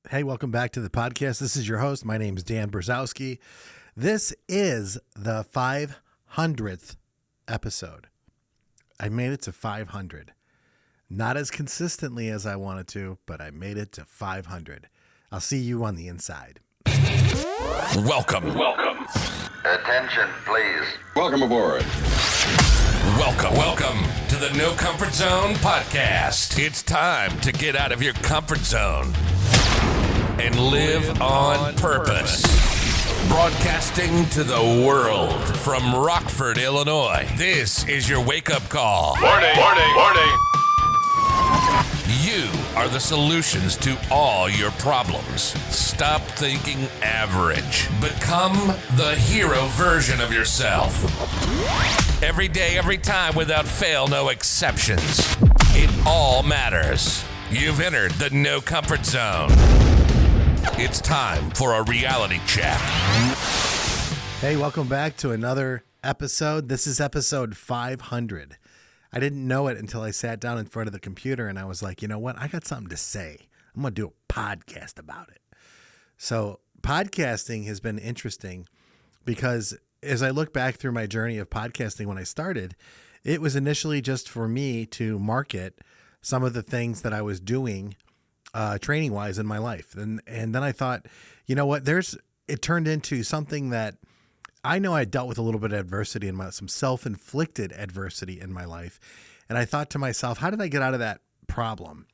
Hey, welcome back to the podcast. This is your host. My name is Dan Brzezowski. This is the 500th episode. I made it to 500. Not as consistently as I wanted to, but I made it to 500. I'll see you on the inside. Welcome. Attention, please. Welcome aboard. Welcome to the No Comfort Zone podcast. It's time to get out of your comfort zone and live on purpose. Broadcasting to the world from Rockford, Illinois. This is your wake-up call. Warning. You are the solutions to all your problems. Stop thinking average. Become the hero version of yourself. Every day, every time, without fail, no exceptions. It all matters. You've entered the No Comfort Zone. It's time for a reality check. Hey, welcome back to another episode. This is episode 500. I didn't know it until I sat down in front of the computer and I was like, you know what? I got something to say. I'm going to do a podcast about it. So podcasting has been interesting because as I look back through my journey of podcasting when I started, it was initially just for me to market some of the things that I was doing training wise in my life. And then I thought, you know what, it turned into something that I know I dealt with a little bit of adversity in some self-inflicted adversity in my life. And I thought to myself, how did I get out of that problem?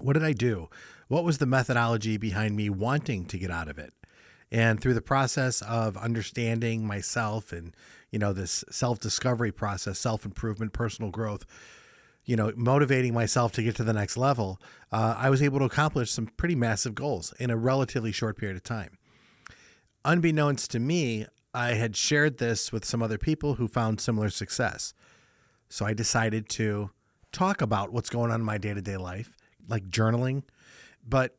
What did I do? What was the methodology behind me wanting to get out of it? And through the process of understanding myself and, this self-discovery process, self-improvement, personal growth, motivating myself to get to the next level, I was able to accomplish some pretty massive goals in a relatively short period of time. Unbeknownst to me, I had shared this with some other people who found similar success. So I decided to talk about what's going on in my day-to-day life, like journaling, but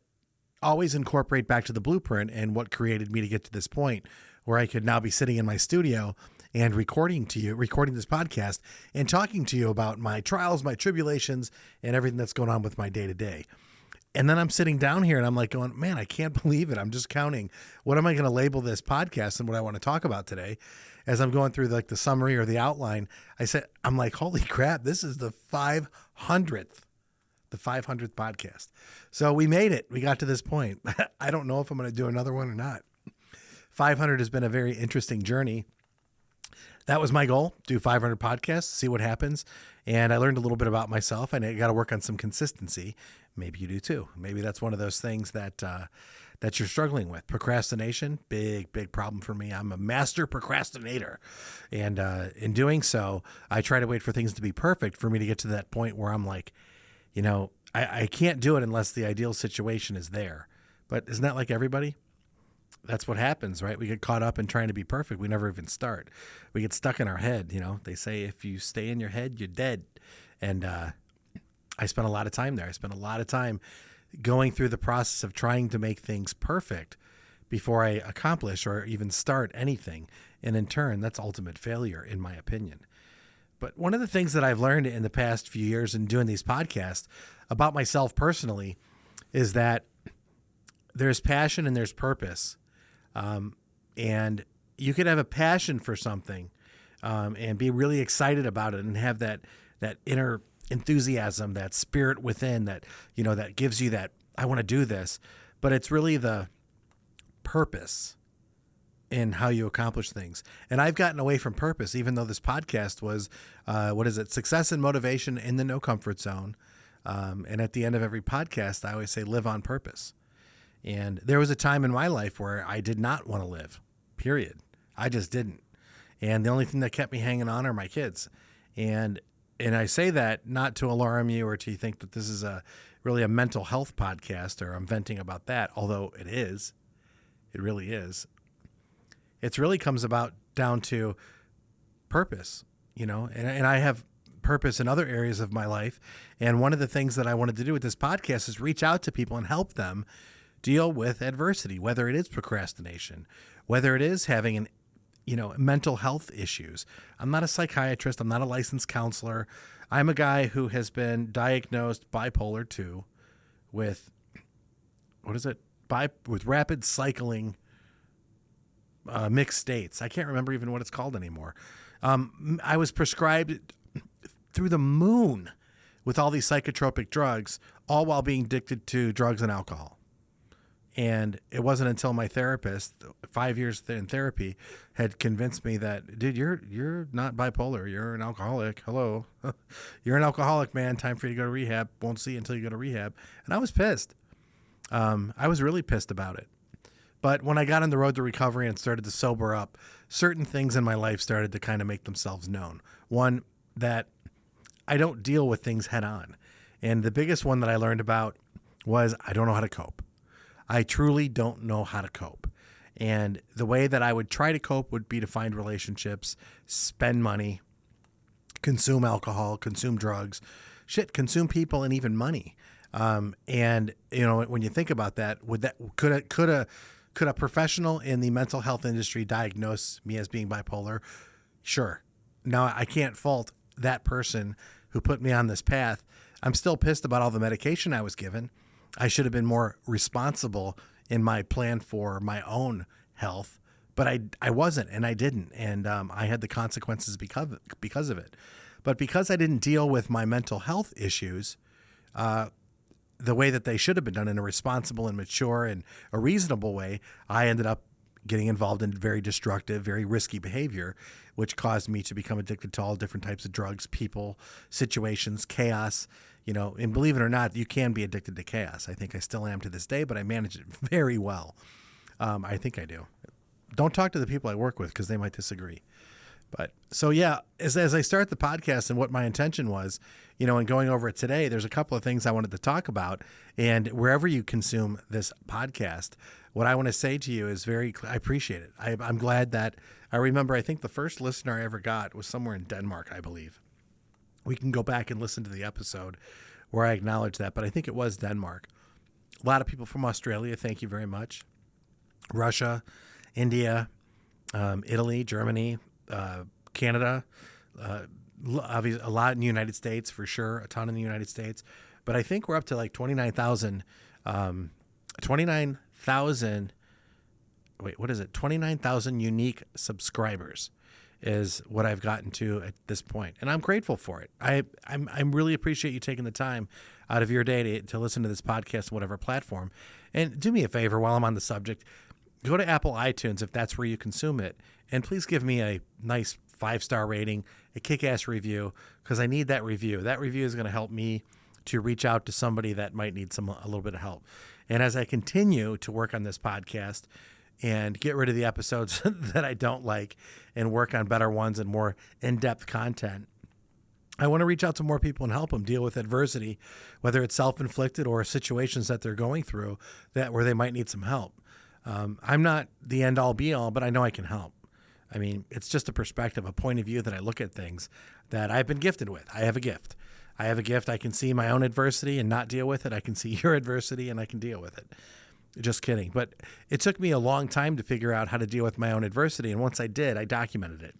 always incorporate back to the blueprint and what created me to get to this point where I could now be sitting in my studio and recording this podcast and talking to you about my trials, my tribulations, and everything that's going on with my day-to-day. And then I'm sitting down here and I'm like going, man, I can't believe it. I'm just counting. What am I going to label this podcast and what I want to talk about today? As I'm going through like the summary or the outline, I'm like, holy crap, this is the 500th podcast. So we made it. We got to this point. I don't know if I'm going to do another one or not. 500 has been a very interesting journey. That was my goal, do 500 podcasts, see what happens. And I learned a little bit about myself. I got to work on some consistency. Maybe you do too. Maybe that's one of those things that you're struggling with. Procrastination, big problem for me. I'm a master procrastinator. And in doing so, I try to wait for things to be perfect for me to get to that point where I'm like, I can't do it unless the ideal situation is there. But isn't that like everybody? That's what happens, right? We get caught up in trying to be perfect. We never even start. We get stuck in our head. They say if you stay in your head, you're dead. And I spent a lot of time there. I spent a lot of time going through the process of trying to make things perfect before I accomplish or even start anything. And in turn, that's ultimate failure, in my opinion. But one of the things that I've learned in the past few years in doing these podcasts about myself personally is that there's passion and there's purpose. And you could have a passion for something and be really excited about it and have that inner enthusiasm, that spirit within that gives you that, I want to do this. But it's really the purpose in how you accomplish things. And I've gotten away from purpose, even though this podcast was, success and motivation in the No Comfort Zone. And at the end of every podcast, I always say, live on purpose. And there was a time in my life where I did not want to live, period. I just didn't. And the only thing that kept me hanging on are my kids. And I say that not to alarm you or to think that this is really a mental health podcast or I'm venting about that, although it is. It really is. It really comes down to purpose, and I have purpose in other areas of my life. And one of the things that I wanted to do with this podcast is reach out to people and help them deal with adversity, whether it is procrastination, whether it is having mental health issues. I'm not a psychiatrist. I'm not a licensed counselor. I'm a guy who has been diagnosed bipolar 2 with, rapid cycling mixed states. I can't remember even what it's called anymore. I was prescribed through the moon with all these psychotropic drugs, all while being addicted to drugs and alcohol. And it wasn't until my therapist, 5 years in therapy, had convinced me that, dude, you're not bipolar. You're an alcoholic. Hello. You're an alcoholic, man. Time for you to go to rehab. Won't see you until you go to rehab. And I was pissed. I was really pissed about it. But when I got on the road to recovery and started to sober up, certain things in my life started to kind of make themselves known. One, that I don't deal with things head on. And the biggest one that I learned about was I don't know how to cope. I truly don't know how to cope. And the way that I would try to cope would be to find relationships, spend money, consume alcohol, consume drugs, consume people, and even money. And when you think about that, could a professional in the mental health industry diagnose me as being bipolar? Sure. Now, I can't fault that person who put me on this path. I'm still pissed about all the medication I was given. I should have been more responsible in my plan for my own health, but I wasn't, and I didn't. And I had the consequences because of it. But because I didn't deal with my mental health issues the way that they should have been done, in a responsible and mature and a reasonable way, I ended up getting involved in very destructive, very risky behavior, which caused me to become addicted to all different types of drugs, people, situations, chaos. And believe it or not, you can be addicted to chaos. I think I still am to this day, but I manage it very well. I think I do. Don't talk to the people I work with because they might disagree. But so, yeah, as I start the podcast and what my intention was, and going over it today, there's a couple of things I wanted to talk about. And wherever you consume this podcast, what I want to say to you is I appreciate it. I'm glad that I think the first listener I ever got was somewhere in Denmark, I believe. We can go back and listen to the episode where I acknowledge that, but I think it was Denmark. A lot of people from Australia, thank you very much. Russia, India, Italy, Germany, Canada, obviously a lot in the United States for sure, a ton in the United States. But I think we're up to like 29,000 unique subscribers is what I've gotten to at this point. And I'm grateful for it. I'm really appreciate you taking the time out of your day to listen to this podcast, whatever platform. And do me a favor while I'm on the subject, go to Apple iTunes if that's where you consume it. And please give me a nice 5-star rating, a kick-ass review, because I need that review. That review is going to help me to reach out to somebody that might need a little bit of help. And as I continue to work on this podcast and get rid of the episodes that I don't like and work on better ones and more in-depth content, I want to reach out to more people and help them deal with adversity, whether it's self-inflicted or situations that they're going through where they might need some help. I'm not the end-all be-all, but I know I can help. I mean, it's just a perspective, a point of view that I look at things that I've been gifted with. I have a gift. I can see my own adversity and not deal with it. I can see your adversity and I can deal with it. Just kidding. But it took me a long time to figure out how to deal with my own adversity. And once I did, I documented it.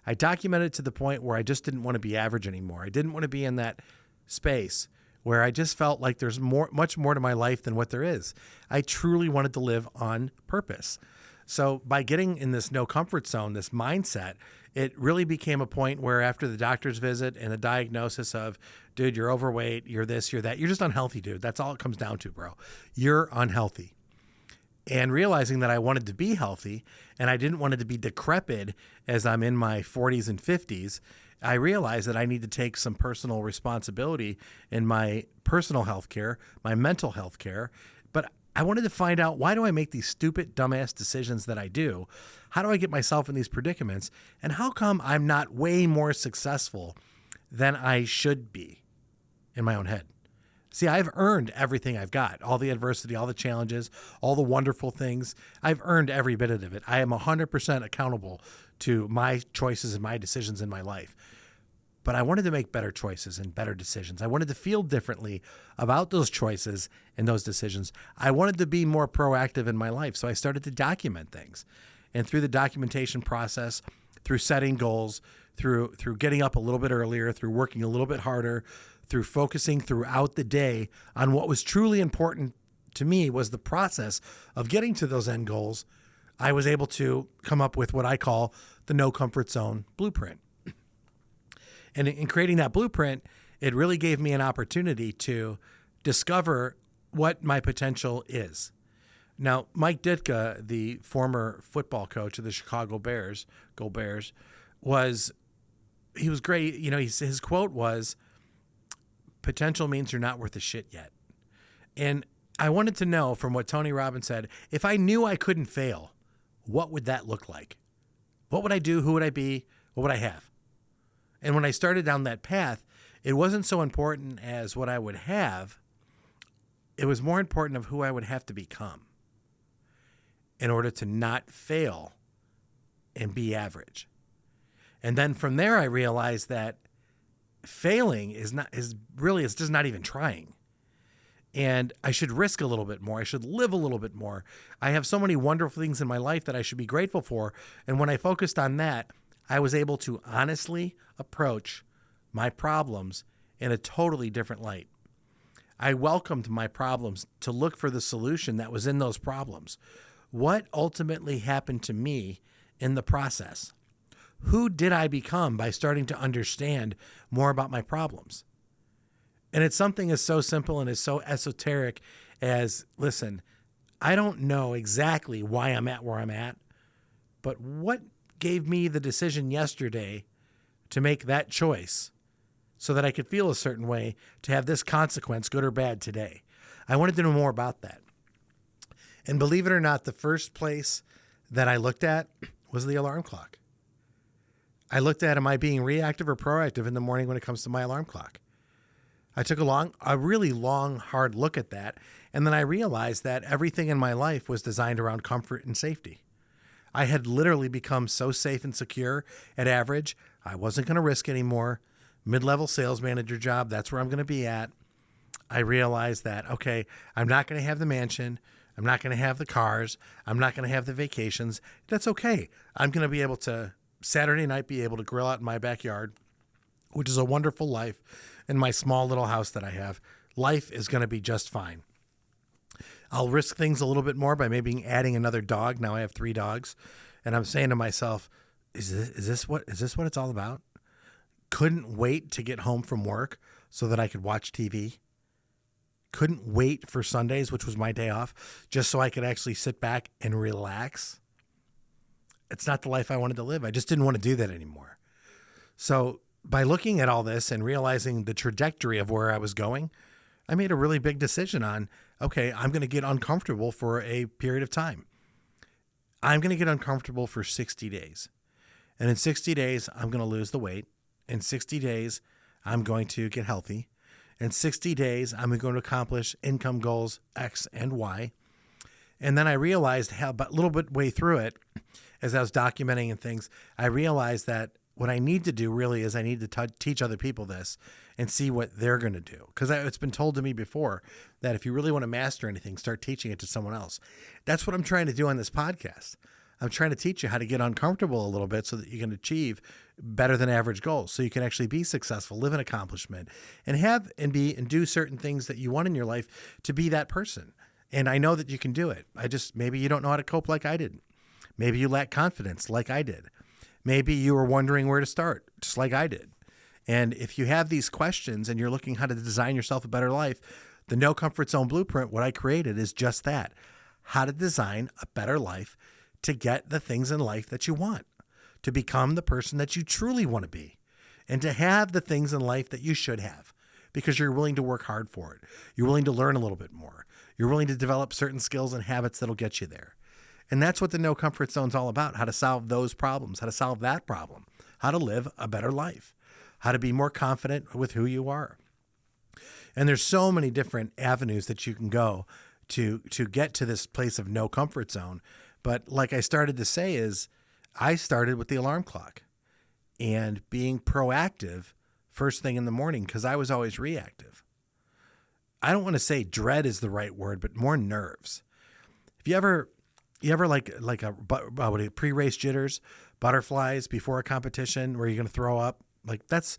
I documented it to the point where I just didn't want to be average anymore. I didn't want to be in that space where I just felt like there's much more to my life than what there is. I truly wanted to live on purpose. So by getting in this no comfort zone, this mindset, it really became a point where after the doctor's visit and the diagnosis of, dude, you're overweight, you're this, you're that, you're just unhealthy, dude. That's all it comes down to, bro. You're unhealthy. And realizing that I wanted to be healthy and I didn't want it to be decrepit as I'm in my 40s and 50s, I realized that I need to take some personal responsibility in my personal health care, my mental health care. But I wanted to find out, why do I make these stupid, dumbass decisions that I do? How do I get myself in these predicaments? And how come I'm not way more successful than I should be in my own head? See, I've earned everything I've got, all the adversity, all the challenges, all the wonderful things. I've earned every bit of it. I am 100% accountable to my choices and my decisions in my life. But I wanted to make better choices and better decisions. I wanted to feel differently about those choices and those decisions. I wanted to be more proactive in my life. So I started to document things. And through the documentation process, through setting goals, through getting up a little bit earlier, through working a little bit harder, through focusing throughout the day on what was truly important to me was the process of getting to those end goals. I was able to come up with what I call the no comfort zone blueprint. And in creating that blueprint, it really gave me an opportunity to discover what my potential is. Now, Mike Ditka, the former football coach of the Chicago Bears, Go Bears, he was great. You know, his quote was, "Potential means you're not worth a shit yet." And I wanted to know from what Tony Robbins said, if I knew I couldn't fail, what would that look like? What would I do? Who would I be? What would I have? And when I started down that path, it wasn't so important as what I would have. It was more important of who I would have to become in order to not fail and be average. And then from there, I realized that failing is just not even trying. And I should risk a little bit more. I should live a little bit more. I have so many wonderful things in my life that I should be grateful for. And when I focused on that, I was able to honestly approach my problems in a totally different light. I welcomed my problems to look for the solution that was in those problems. What ultimately happened to me in the process? Who did I become by starting to understand more about my problems? And it's something as so simple and as so esoteric as, listen, I don't know exactly why I'm at where I'm at, but what gave me the decision yesterday to make that choice so that I could feel a certain way to have this consequence, good or bad, today? I wanted to know more about that. And believe it or not, the first place that I looked at was the alarm clock. I looked at, am I being reactive or proactive in the morning when it comes to my alarm clock? I took a really long, hard look at that. And then I realized that everything in my life was designed around comfort and safety. I had literally become so safe and secure at average. I wasn't going to risk anymore. Mid-level sales manager job, that's where I'm going to be at. I realized that, okay, I'm not going to have the mansion. I'm not going to have the cars. I'm not going to have the vacations. That's okay. I'm going to be able to, Saturday night, be able to grill out in my backyard, which is a wonderful life in my small little house that I have. Life is going to be just fine. I'll risk things a little bit more by maybe adding another dog. Now I have 3 dogs, and I'm saying to myself, is this what it's all about? Couldn't wait to get home from work so that I could watch TV. Couldn't wait for Sundays, which was my day off, just so I could actually sit back and relax. It's not the life I wanted to live. I just didn't want to do that anymore. So by looking at all this and realizing the trajectory of where I was going, I made a really big decision on, okay, I'm going to get uncomfortable for a period of time. I'm going to get uncomfortable for 60 days. And in 60 days, I'm going to lose the weight. In 60 days, I'm going to get healthy. In 60 days, I'm going to accomplish income goals X and Y. And then I realized how, but a little bit way through it, as I was documenting and things, I realized that what I need to do really is I need to teach other people this and see what they're going to do. Because it's been told to me before that if you really want to master anything, start teaching it to someone else. That's what I'm trying to do on this podcast. I'm trying to teach you how to get uncomfortable a little bit so that you can achieve better than average goals. So you can actually be successful, live an accomplishment, and have and do certain things that you want in your life to be that person. And I know that you can do it. Maybe you don't know how to cope like I did. Maybe you lack confidence like I did. Maybe you were wondering where to start, just like I did. And if you have these questions and you're looking how to design yourself a better life, the No Comfort Zone Blueprint, what I created is just that. How to design a better life to get the things in life that you want, to become the person that you truly want to be, and to have the things in life that you should have because you're willing to work hard for it. You're willing to learn a little bit more. You're willing to develop certain skills and habits that'll get you there. And that's what the No Comfort Zone is all about, how to solve those problems, how to solve that problem, how to live a better life, how to be more confident with who you are. And there's so many different avenues that you can go to get to this place of no comfort zone. But like I started to say is I started with the alarm clock and being proactive first thing in the morning because I was always reactive. I don't want to say dread is the right word, but more nerves. If you ever like a pre-race jitters, butterflies before a competition where you're going to throw up, like that's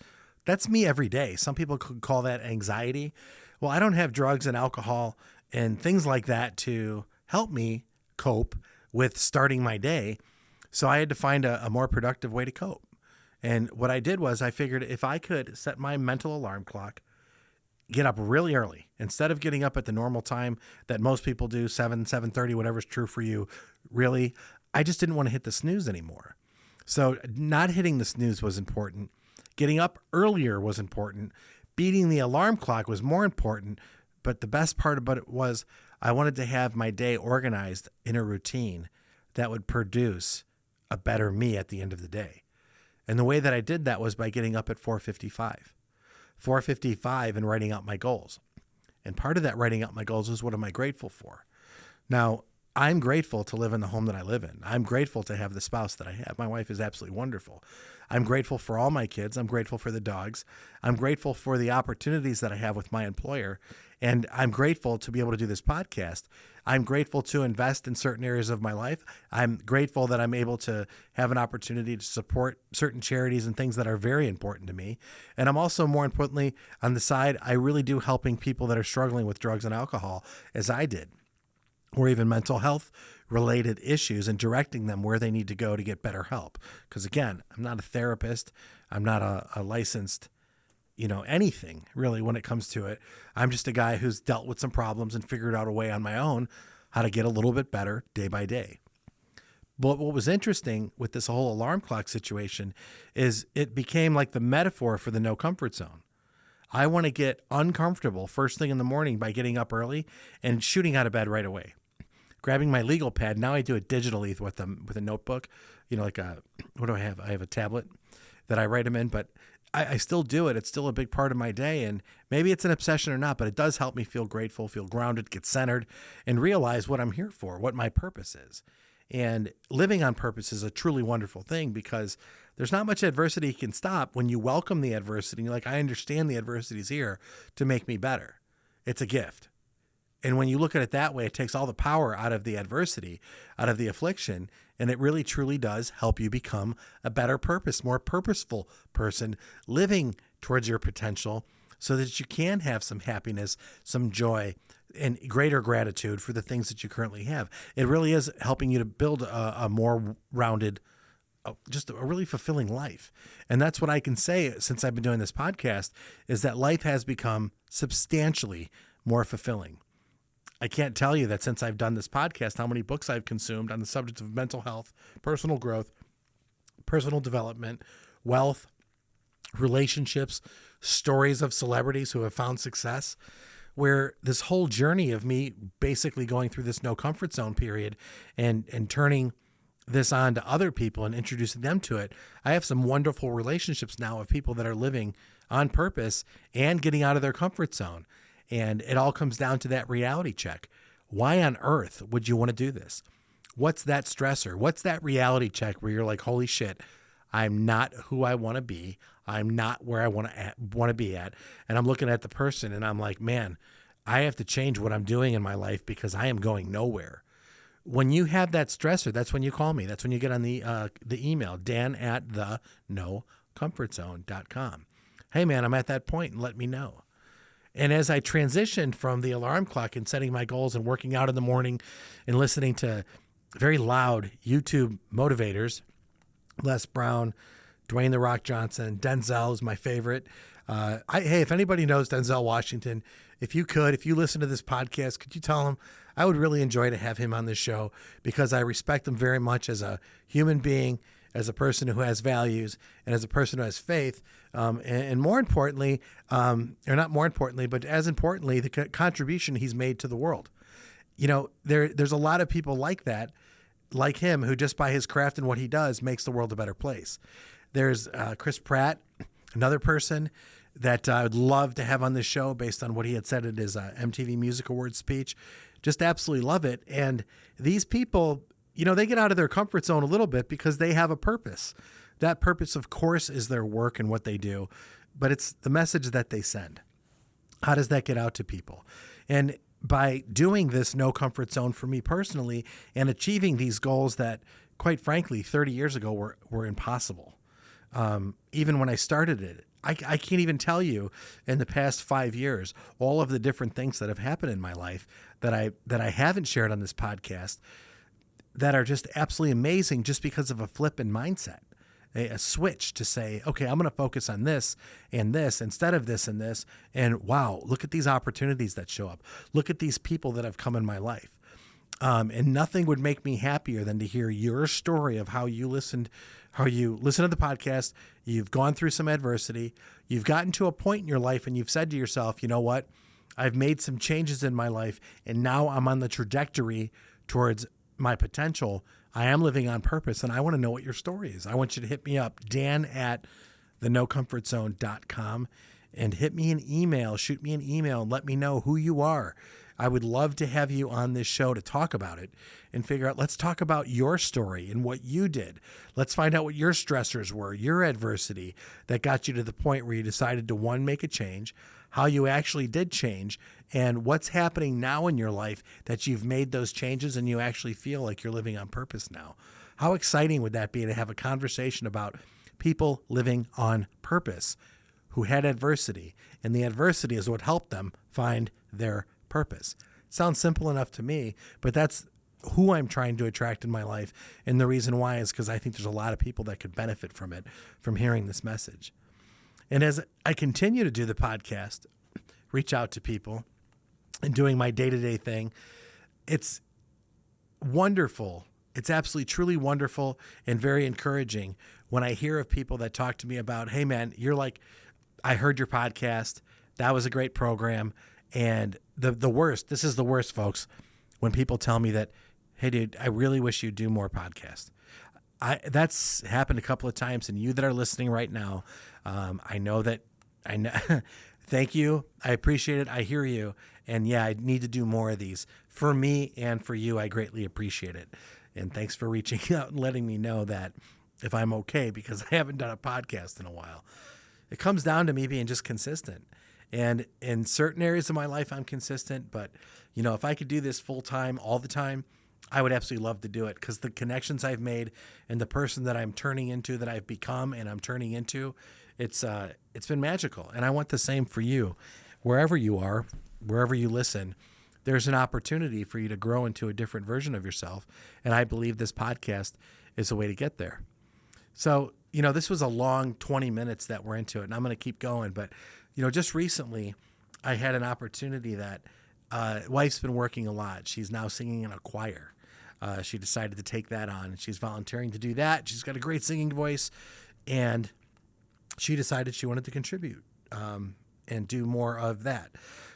me every day. Some people could call that anxiety. Well, I don't have drugs and alcohol and things like that to help me cope with starting my day. So I had to find a more productive way to cope. And what I did was I figured if I could set my mental alarm clock, get up really early, instead of getting up at the normal time that most people do, 7:30, whatever's true for you, really, I just didn't want to hit the snooze anymore. So not hitting the snooze was important. Getting up earlier was important. Beating the alarm clock was more important. But the best part about it was I wanted to have my day organized in a routine that would produce a better me at the end of the day. And the way that I did that was by getting up at 4:55 and writing out my goals. And part of that writing out my goals is, what am I grateful for? Now, I'm grateful to live in the home that I live in. I'm grateful to have the spouse that I have. My wife is absolutely wonderful. I'm grateful for all my kids. I'm grateful for the dogs. I'm grateful for the opportunities that I have with my employer. And I'm grateful to be able to do this podcast. I'm grateful to invest in certain areas of my life. I'm grateful that I'm able to have an opportunity to support certain charities and things that are very important to me. And I'm also, more importantly, on the side, I really do helping people that are struggling with drugs and alcohol, as I did, or even mental health related issues, and directing them where they need to go to get better help. Because again, I'm not a therapist. I'm not a licensed, anything really when it comes to it. I'm just a guy who's dealt with some problems and figured out a way on my own how to get a little bit better day by day. But what was interesting with this whole alarm clock situation is it became like the metaphor for the no comfort zone. I want to get uncomfortable first thing in the morning by getting up early and shooting out of bed right away. Grabbing my legal pad. Now I do it digitally with a notebook, what do I have? I have a tablet that I write them in, but I still do it. It's still a big part of my day, and maybe it's an obsession or not, but it does help me feel grateful, feel grounded, get centered, and realize what I'm here for, what my purpose is. And living on purpose is a truly wonderful thing, because there's not much adversity you can stop when you welcome the adversity. And you're like, I understand the adversity is here to make me better. It's a gift. And when you look at it that way, it takes all the power out of the adversity, out of the affliction, and it really truly does help you become a better purpose, more purposeful person, living towards your potential so that you can have some happiness, some joy, and greater gratitude for the things that you currently have. It really is helping you to build a more rounded, just a really fulfilling life. And that's what I can say since I've been doing this podcast, is that life has become substantially more fulfilling. I can't tell you that since I've done this podcast, how many books I've consumed on the subject of mental health, personal growth, personal development, wealth, relationships, stories of celebrities who have found success, where this whole journey of me basically going through this no comfort zone period and turning this on to other people and introducing them to it. I have some wonderful relationships now of people that are living on purpose and getting out of their comfort zone. And it all comes down to that reality check. Why on earth would you want to do this? What's that stressor? What's that reality check where you're like, holy shit, I'm not who I want to be. I'm not where I want to be at. And I'm looking at the person and I'm like, man, I have to change what I'm doing in my life because I am going nowhere. When you have that stressor, that's when you call me. That's when you get on the email, dan@thenocomfortzone.com. Hey man, I'm at that point and let me know. And as I transitioned from the alarm clock and setting my goals and working out in the morning and listening to very loud YouTube motivators, Les Brown, Dwayne The Rock Johnson, Denzel is my favorite. Hey, if anybody knows Denzel Washington, if you listen to this podcast, could you tell him I would really enjoy to have him on this show, because I respect him very much as a human being, as a person who has values, and as a person who has faith. And more importantly, or not more importantly, but as importantly, the contribution he's made to the world. There's a lot of people like that, like him, who just by his craft and what he does makes the world a better place. There's Chris Pratt, another person that I would love to have on this show based on what he had said at his MTV Music Awards speech. Just absolutely love it. And these people, they get out of their comfort zone a little bit because they have a purpose. That purpose, of course, is their work and what they do, but it's the message that they send. How does that get out to people? And by doing this no comfort zone for me personally and achieving these goals that, quite frankly, 30 years ago were impossible. Even when I started it, I can't even tell you in the past 5 years all of the different things that have happened in my life that I haven't shared on this podcast that are just absolutely amazing just because of a flip in mindset, a switch to say, okay, I'm going to focus on this and this instead of this and this. And wow, look at these opportunities that show up. Look at these people that have come in my life. And nothing would make me happier than to hear your story of how you listen to the podcast. You've gone through some adversity. You've gotten to a point in your life and you've said to yourself, you know what? I've made some changes in my life and now I'm on the trajectory towards my potential. I am living on purpose and I want to know what your story is. I want you to hit me up, dan@thenocomfortzone.com, and hit me an email, shoot me an email and let me know who you are. I would love to have you on this show to talk about it and figure out, let's talk about your story and what you did. Let's find out what your stressors were, your adversity that got you to the point where you decided to, one, make a change, how you actually did change, and what's happening now in your life that you've made those changes and you actually feel like you're living on purpose now. How exciting would that be to have a conversation about people living on purpose who had adversity, and the adversity is what helped them find their purpose. Sounds simple enough to me, but that's who I'm trying to attract in my life. And the reason why is because I think there's a lot of people that could benefit from it, from hearing this message. And as I continue to do the podcast, reach out to people and doing my day-to-day thing, it's wonderful. It's absolutely, truly wonderful and very encouraging when I hear of people that talk to me about, hey man, you're like, I heard your podcast. That was a great program. And the worst, this is the worst, folks, when people tell me that, hey, dude, I really wish you'd do more podcasts. That's happened a couple of times, and you that are listening right now, I know. Thank you. I appreciate it. I hear you. And yeah, I need to do more of these for me and for you. I greatly appreciate it. And thanks for reaching out and letting me know that if I'm okay, because I haven't done a podcast in a while. It comes down to me being just consistent. And in certain areas of my life, I'm consistent. But, you know, if I could do this full time, all the time, I would absolutely love to do it, because the connections I've made and the person that I'm turning into, that I've become and I'm turning into, it's been magical. And I want the same for you. Wherever you are, wherever you listen, there's an opportunity for you to grow into a different version of yourself. And I believe this podcast is a way to get there. So, you know, this was a long 20 minutes that we're into it, and I'm going to keep going. But, you know, just recently I had an opportunity that wife's been working a lot. She's now singing in a choir. She decided to take that on, and she's volunteering to do that. She's got a great singing voice, and she decided she wanted to contribute and do more of that.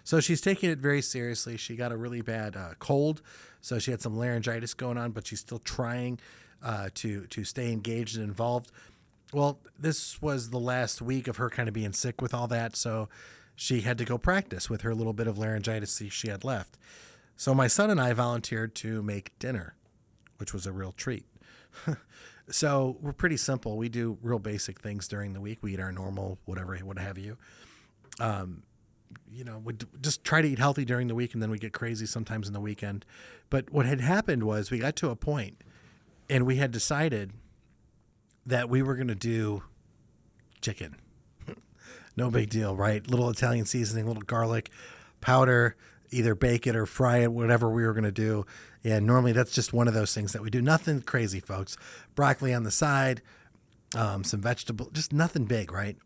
So she's taking it very seriously. She got a really bad cold, so she had some laryngitis going on, but she's still trying to stay engaged and involved. Well, this was the last week of her kind of being sick with all that, so she had to go practice with her little bit of laryngitis she had left. So my son and I volunteered to make dinner, which was a real treat. So we're pretty simple. We do real basic things during the week. We eat our normal, whatever, what have you. You know, we just try to eat healthy during the week, and then we get crazy sometimes in the weekend. But what had happened was we got to a point, and we had decided that we were going to do chicken. No big deal, right? Little Italian seasoning, little garlic powder, either bake it or fry it, whatever we were going to do. And normally that's just one of those things that we do. Nothing crazy, folks. Broccoli on the side, some vegetable, just nothing big, right?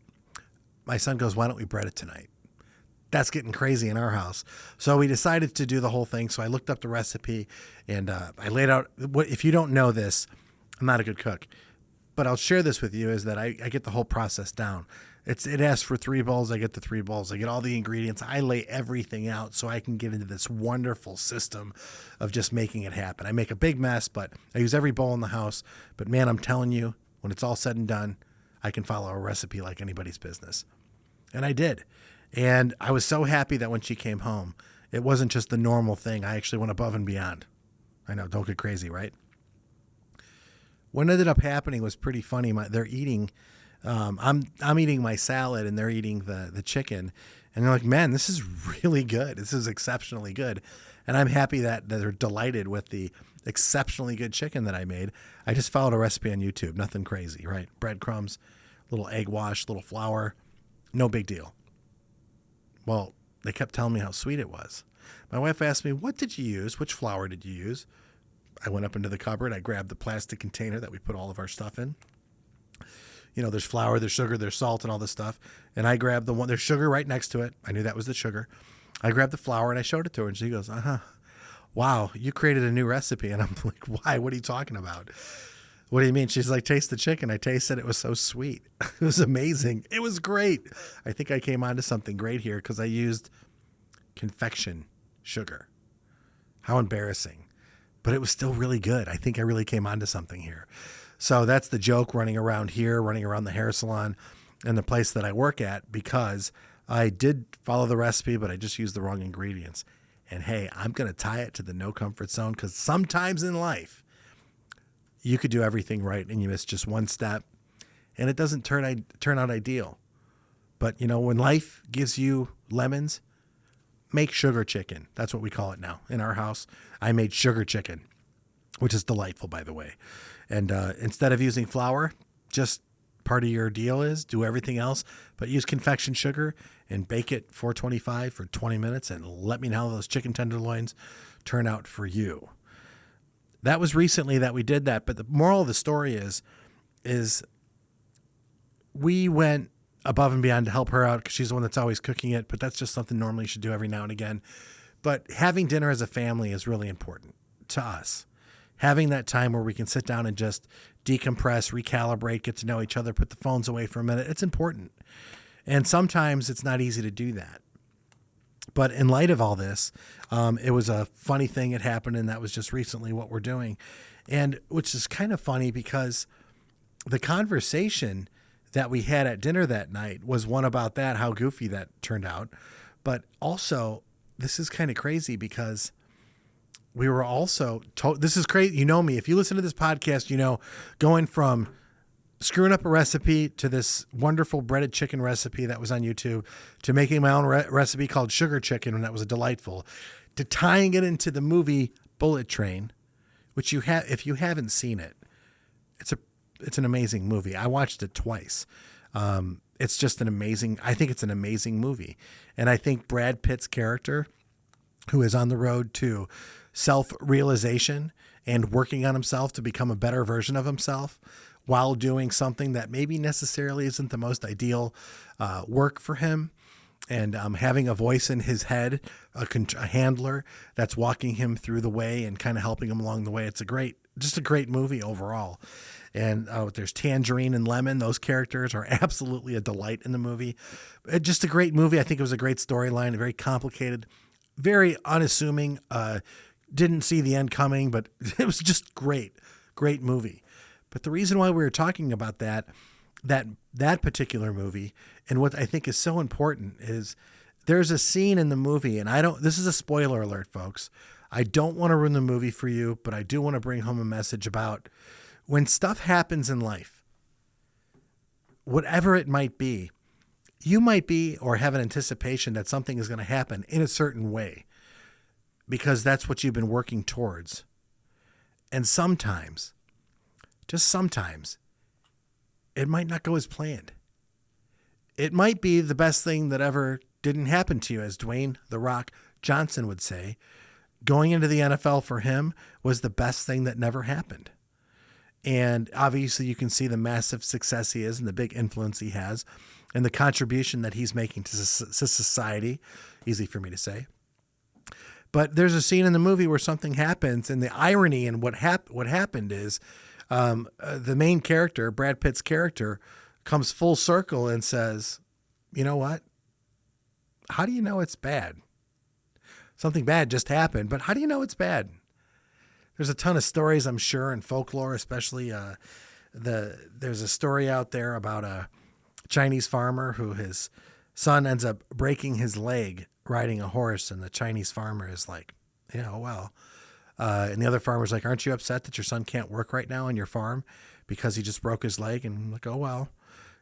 My son goes, why don't we bread it tonight? That's getting crazy in our house. So we decided to do the whole thing. So I looked up the recipe, and I laid out, if you don't know this, I'm not a good cook, but I'll share this with you, is that I get the whole process down. It asks for 3 bowls. I get the 3 bowls. I get all the ingredients. I lay everything out so I can get into this wonderful system of just making it happen. I make a big mess, but I use every bowl in the house. But man, I'm telling you, when it's all said and done, I can follow a recipe like anybody's business. And I did. And I was so happy that when she came home, it wasn't just the normal thing. I actually went above and beyond. I know, don't get crazy, right? What ended up happening was pretty funny. They're eating... I'm eating my salad, and they're eating the chicken, and they're like, man, this is really good. This is exceptionally good. And I'm happy that they're delighted with the exceptionally good chicken that I made. I just followed a recipe on YouTube, nothing crazy, right? Breadcrumbs, little egg wash, little flour, No big deal. Well, they kept telling me how sweet it was. My wife asked me, what did you use? Which flour did you use? I went up into the cupboard. I grabbed the plastic container that we put all of our stuff in. There's flour, there's sugar, there's salt, and all this stuff. And I grabbed the one, there's sugar right next to it. I knew that was the sugar. I grabbed the flour and I showed it to her, and she goes, wow, you created a new recipe. And I'm like, why? What are you talking about? What do you mean? She's like, taste the chicken. I tasted it. It was so sweet. It was amazing. It was great. I think I came onto something great here because I used confection sugar. How embarrassing. But it was still really good. I think I really came onto something here. So that's the joke running around here, running around the hair salon and the place that I work at, because I did follow the recipe, but I just used the wrong ingredients. And hey, I'm going to tie it to the no comfort zone, because sometimes in life you could do everything right and you miss just one step and it doesn't turn out ideal. But when life gives you lemons, make sugar chicken. That's what we call it now in our house. I made sugar chicken, which is delightful, by the way. And instead of using flour, just part of your deal is do everything else, but use confection sugar and bake it 425 for 20 minutes and let me know how those chicken tenderloins turn out for you. That was recently that we did that, but the moral of the story is we went above and beyond to help her out because she's the one that's always cooking it, but that's just something normally you should do every now and again. But having dinner as a family is really important to us. Having that time where we can sit down and just decompress, recalibrate, get to know each other, put the phones away for a minute, it's important. And sometimes it's not easy to do that. But in light of all this, it was a funny thing that happened, and that was just recently what we're doing. And which is kind of funny because the conversation that we had at dinner that night was one about that, how goofy that turned out. But also, this is kind of crazy because we were also this is crazy. You know me. If you listen to this podcast, going from screwing up a recipe to this wonderful breaded chicken recipe that was on YouTube to making my own recipe called sugar chicken, and that was delightful, to tying it into the movie Bullet Train, which if you haven't seen it, it's an amazing movie. I watched it twice. It's just I think it's an amazing movie. And I think Brad Pitt's character, who is on the road to self-realization and working on himself to become a better version of himself while doing something that maybe necessarily isn't the most ideal work for him, and having a voice in his head, a handler that's walking him through the way and kind of helping him along the way. It's just a great movie overall. And there's Tangerine and Lemon. Those characters are absolutely a delight in the movie. Just a great movie. I think it was a great storyline, very complicated, very unassuming. Didn't see the end coming, but it was just great movie. But the reason why we were talking about that particular movie, and what I think is so important, is there's a scene in the movie, and this is a spoiler alert, folks. I don't want to ruin the movie for you, but I do want to bring home a message about when stuff happens in life, whatever it might be, you might be or have an anticipation that something is going to happen in a certain way because that's what you've been working towards. And sometimes, just sometimes, it might not go as planned. It might be the best thing that ever didn't happen to you, as Dwayne "The Rock" Johnson would say. Going into the NFL for him was the best thing that never happened. And obviously you can see the massive success he is and the big influence he has and the contribution that he's making to society. Easy for me to say. But there's a scene in the movie where something happens, and the irony in what happened is the main character, Brad Pitt's character, comes full circle and says, you know what? How do you know it's bad? Something bad just happened, but how do you know it's bad? There's a ton of stories, I'm sure, in folklore, especially there's a story out there about a Chinese farmer who his son ends up breaking his leg riding a horse, and the Chinese farmer is like, yeah, oh well. And the other farmer's like, aren't you upset that your son can't work right now on your farm because he just broke his leg? And I'm like, oh well.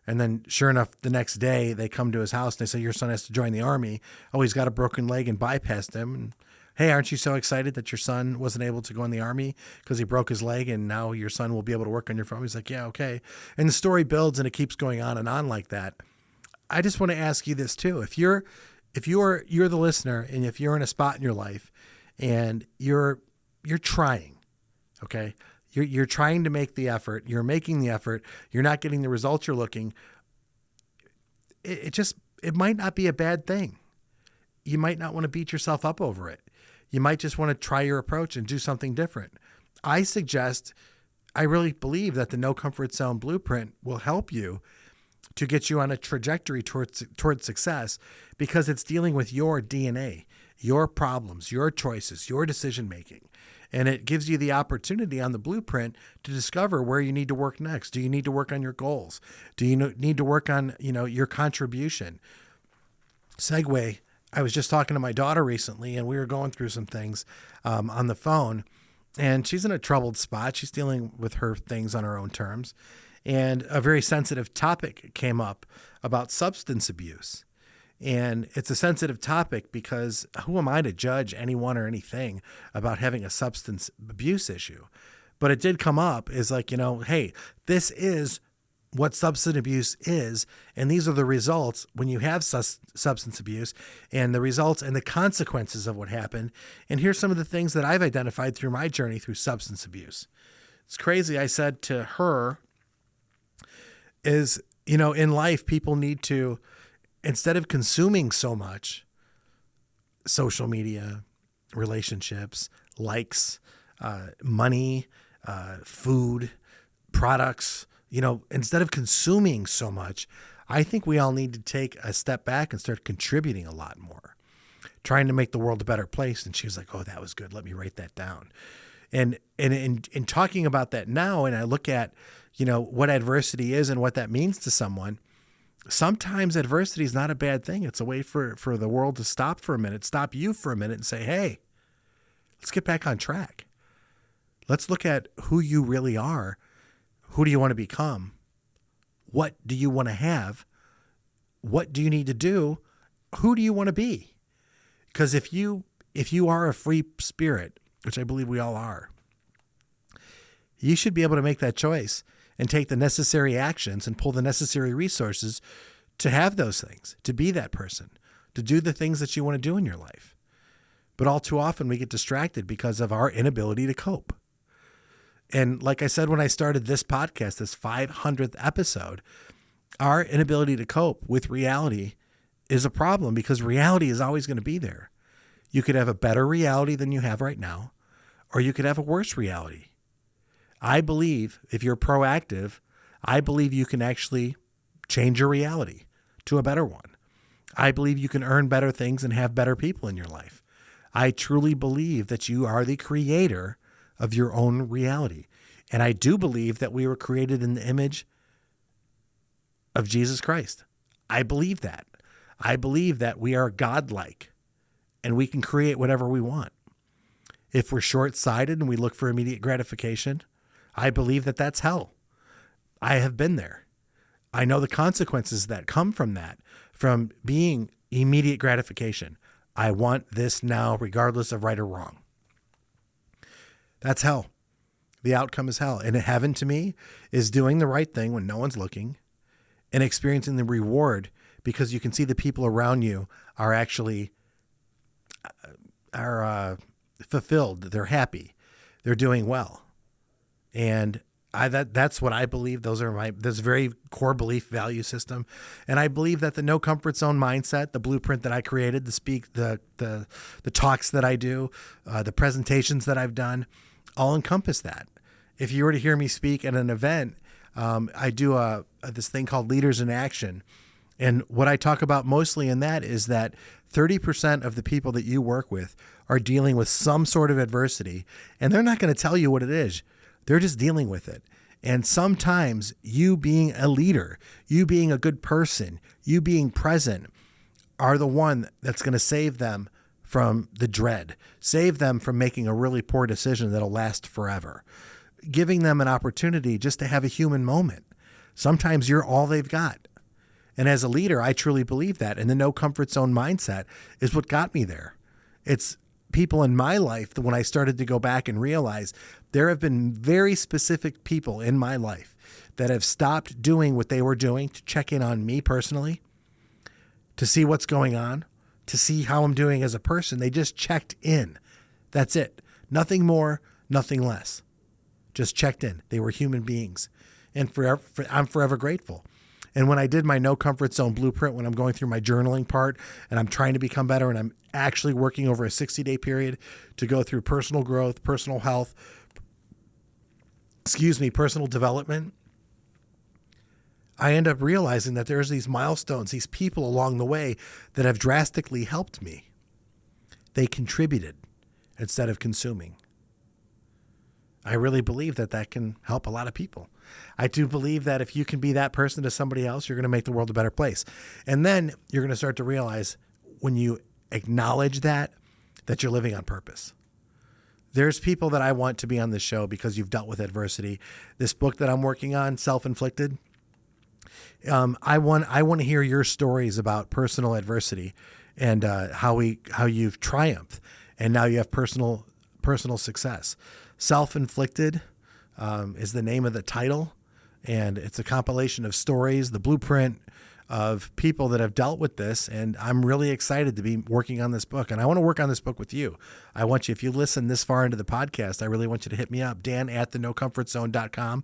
And then sure enough, the next day they come to his house and they say, your son has to join the army. Oh, he's got a broken leg and bypassed him. And hey, aren't you so excited that your son wasn't able to go in the army because he broke his leg and now your son will be able to work on your farm? He's like, yeah, okay. And the story builds and it keeps going on and on like that. I just want to ask you this too. If you're the listener, and if you're in a spot in your life and you're trying, okay, you're trying to make the effort, you're making the effort, you're not getting the results you're looking, it might not be a bad thing. You might not want to beat yourself up over it. You might just want to try your approach and do something different. I really believe that the No Comfort Zone Blueprint will help you to get you on a trajectory towards success, because it's dealing with your DNA, your problems, your choices, your decision making. And it gives you the opportunity on the blueprint to discover where you need to work next. Do you need to work on your goals? Do you need to work on, your contribution? Segue. I was just talking to my daughter recently, and we were going through some things on the phone, and she's in a troubled spot. She's dealing with her things on her own terms. And a very sensitive topic came up about substance abuse. And it's a sensitive topic because who am I to judge anyone or anything about having a substance abuse issue? But it did come up as like, hey, this is what substance abuse is. And these are the results when you have substance abuse, and the results and the consequences of what happened. And here's some of the things that I've identified through my journey through substance abuse. It's crazy. I said to her, is, in life, people need to, instead of consuming so much social media, relationships, likes, money, food, products, instead of consuming so much, I think we all need to take a step back and start contributing a lot more, trying to make the world a better place. And she was like, oh, that was good. Let me write that down. And in talking about that now, and I look at, what adversity is and what that means to someone, sometimes adversity is not a bad thing. It's a way for the world to stop for a minute, stop you for a minute and say, hey, let's get back on track. Let's look at who you really are. Who do you want to become? What do you want to have? What do you need to do? Who do you want to be? Because if you are a free spirit, which I believe we all are, you should be able to make that choice and take the necessary actions and pull the necessary resources to have those things, to be that person, to do the things that you want to do in your life. But all too often we get distracted because of our inability to cope. And like I said, when I started this podcast, this 500th episode, our inability to cope with reality is a problem, because reality is always going to be there. You could have a better reality than you have right now, or you could have a worse reality. I believe if you're proactive, I believe you can actually change your reality to a better one. I believe you can earn better things and have better people in your life. I truly believe that you are the creator of your own reality. And I do believe that we were created in the image of Jesus Christ. I believe that. I believe that we are godlike and we can create whatever we want. If we're short-sighted and we look for immediate gratification, I believe that that's hell. I have been there. I know the consequences that come from that, from being immediate gratification. I want this now, regardless of right or wrong. That's hell. The outcome is hell. And heaven to me is doing the right thing when no one's looking and experiencing the reward, because you can see the people around you are actually fulfilled. They're happy. They're doing well. And that's what I believe. Those are this very core belief value system. And I believe that the No Comfort Zone mindset, the blueprint that I created, the talks that I do, the presentations that I've done, all encompass that. If you were to hear me speak at an event, I do this thing called Leaders in Action. And what I talk about mostly in that is that 30% of the people that you work with are dealing with some sort of adversity, and they're not going to tell you what it is. They're just dealing with it. And sometimes you being a leader, you being a good person, you being present are the one that's going to save them from the dread, save them from making a really poor decision that'll last forever, giving them an opportunity just to have a human moment. Sometimes you're all they've got. And as a leader, I truly believe that. And the No Comfort Zone mindset is what got me there. It's people in my life that when I started to go back and realize there have been very specific people in my life that have stopped doing what they were doing to check in on me personally. to see what's going on, to see how I'm doing as a person. They just checked in. That's it. Nothing more, nothing less. Just checked in. They were human beings. And I'm forever grateful. And when I did my No Comfort Zone blueprint, when I'm going through my journaling part and I'm trying to become better and I'm actually working over a 60-day period to go through personal growth, personal health, personal development, I end up realizing that there's these milestones, these people along the way that have drastically helped me. They contributed instead of consuming. I really believe that can help a lot of people. I do believe that if you can be that person to somebody else, you're going to make the world a better place. And then you're going to start to realize when you acknowledge that you're living on purpose. There's people that I want to be on this show because you've dealt with adversity. This book that I'm working on, Self-Inflicted, I want to hear your stories about personal adversity and how you've triumphed and now you have personal success. Self-Inflicted is the name of the title, and it's a compilation of stories, the blueprint of people that have dealt with this, and I'm really excited to be working on this book, and I want to work on this book with you. I want you, if you listen this far into the podcast, I really want you to hit me up, dan@thenocomfortzone.com.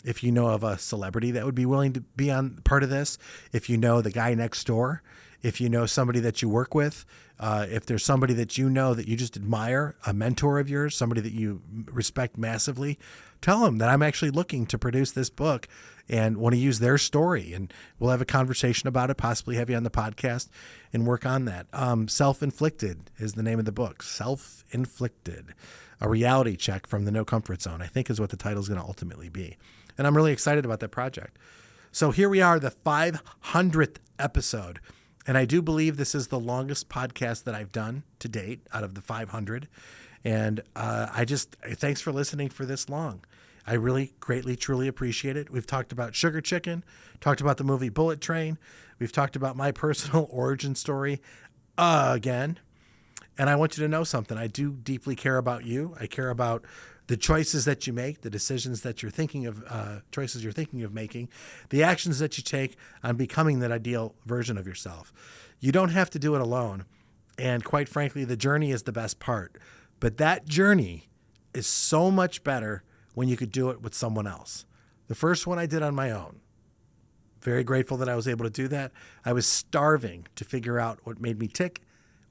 If you know of a celebrity that would be willing to be on part of this, if you know the guy next door, if you know somebody that you work with, if there's somebody that you know that you just admire, a mentor of yours, somebody that you respect massively, tell them that I'm actually looking to produce this book and want to use their story. And we'll have a conversation about it, possibly have you on the podcast and work on that. Self-Inflicted is the name of the book. Self-Inflicted, a reality check from the No Comfort Zone, I think is what the title is going to ultimately be. And I'm really excited about that project. So here we are, the 500th episode. And I do believe this is the longest podcast that I've done to date out of the 500. And thanks for listening for this long. I really greatly, truly appreciate it. We've talked about Sugar Chicken, talked about the movie Bullet Train. We've talked about my personal origin story again. And I want you to know something. I do deeply care about you. I care about the choices that you make, the decisions that you're thinking of, choices you're thinking of making, the actions that you take on becoming that ideal version of yourself. You don't have to do it alone. And quite frankly, the journey is the best part. But that journey is so much better when you could do it with someone else. The first one I did on my own. Very grateful that I was able to do that. I was starving to figure out what made me tick,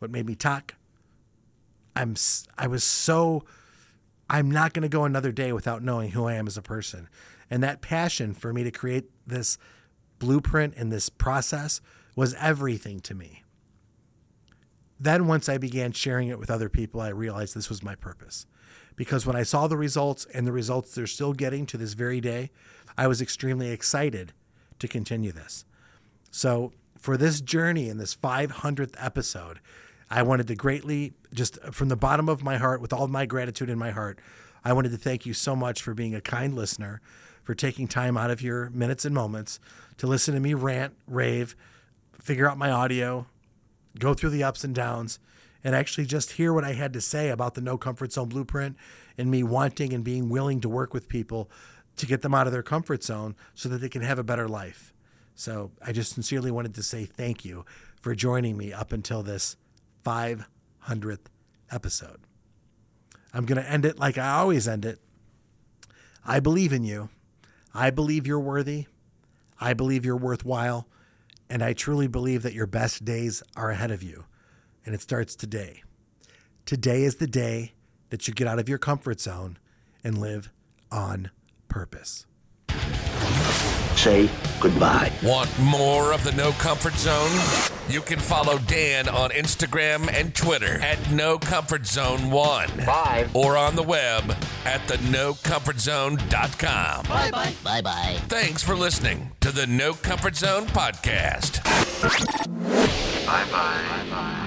what made me talk. I'm not going to go another day without knowing who I am as a person. And that passion for me to create this blueprint and this process was everything to me. Then once I began sharing it with other people, I realized this was my purpose. Because when I saw the results and the results they're still getting to this very day, I was extremely excited to continue this. So for this journey in this 500th episode, I wanted to greatly, just from the bottom of my heart, with all my gratitude in my heart, I wanted to thank you so much for being a kind listener, for taking time out of your minutes and moments to listen to me rant, rave, figure out my audio, go through the ups and downs, and actually just hear what I had to say about the No Comfort Zone blueprint and me wanting and being willing to work with people to get them out of their comfort zone so that they can have a better life. So I just sincerely wanted to say thank you for joining me up until this 500th episode. I'm going to end it like I always end it. I believe in you. I believe you're worthy. I believe you're worthwhile. And I truly believe that your best days are ahead of you. And it starts today. Today is the day that you get out of your comfort zone and live on purpose. Say goodbye. Want more of the No Comfort Zone? You can follow Dan on Instagram and Twitter at NoComfortZone1. Bye. Or on the web at thenocomfortzone.com. Bye-bye. Bye-bye. Thanks for listening to the No Comfort Zone podcast. Bye-bye. Bye-bye.